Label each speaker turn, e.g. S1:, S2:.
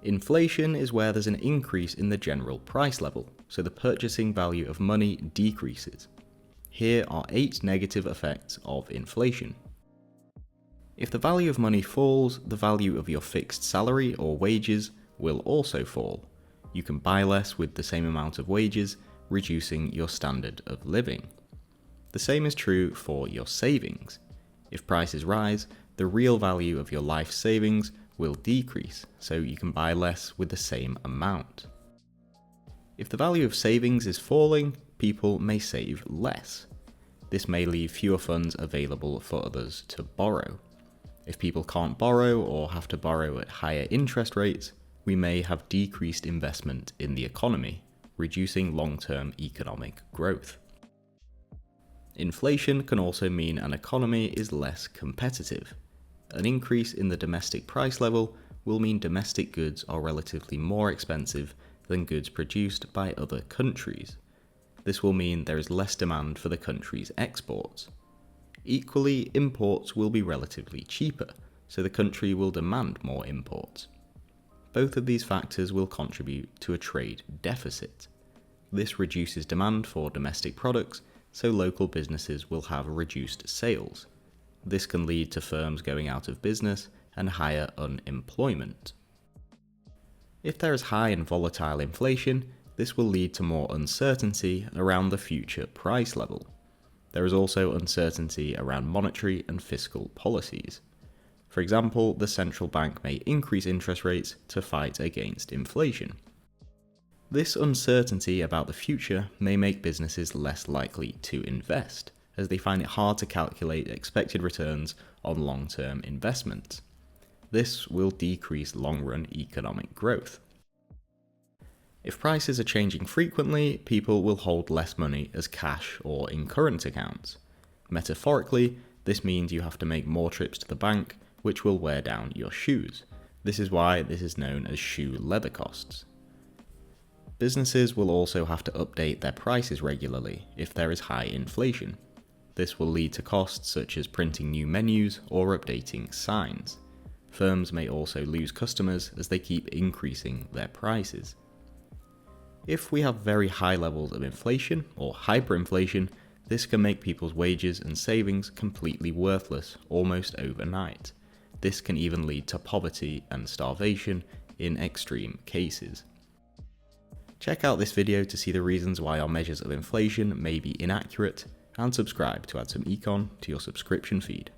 S1: Inflation is where there's an increase in the general price level, so the purchasing value of money decreases. Here are 8 negative effects of inflation. If the value of money falls, the value of your fixed salary or wages will also fall. You can buy less with the same amount of wages, reducing your standard of living. The same is true for your savings. If prices rise, the real value of your life savings will decrease, so you can buy less with the same amount. If the value of savings is falling, people may save less. This may leave fewer funds available for others to borrow. If people can't borrow or have to borrow at higher interest rates, we may have decreased investment in the economy, reducing long-term economic growth. Inflation can also mean an economy is less competitive. An increase in the domestic price level will mean domestic goods are relatively more expensive than goods produced by other countries. This will mean there is less demand for the country's exports. Equally, imports will be relatively cheaper, so the country will demand more imports. Both of these factors will contribute to a trade deficit. This reduces demand for domestic products, so local businesses will have reduced sales. This can lead to firms going out of business and higher unemployment. If there is high and volatile inflation, this will lead to more uncertainty around the future price level. There is also uncertainty around monetary and fiscal policies. For example, the central bank may increase interest rates to fight against inflation. This uncertainty about the future may make businesses less likely to invest, as they find it hard to calculate expected returns on long-term investments. This will decrease long-run economic growth. If prices are changing frequently, people will hold less money as cash or in current accounts. Metaphorically, this means you have to make more trips to the bank, which will wear down your shoes. This is why this is known as shoe leather costs. Businesses will also have to update their prices regularly if there is high inflation. This will lead to costs such as printing new menus or updating signs. Firms may also lose customers as they keep increasing their prices. If we have very high levels of inflation or hyperinflation, this can make people's wages and savings completely worthless almost overnight. This can even lead to poverty and starvation in extreme cases. Check out this video to see the reasons why our measures of inflation may be inaccurate, and subscribe to add some econ to your subscription feed.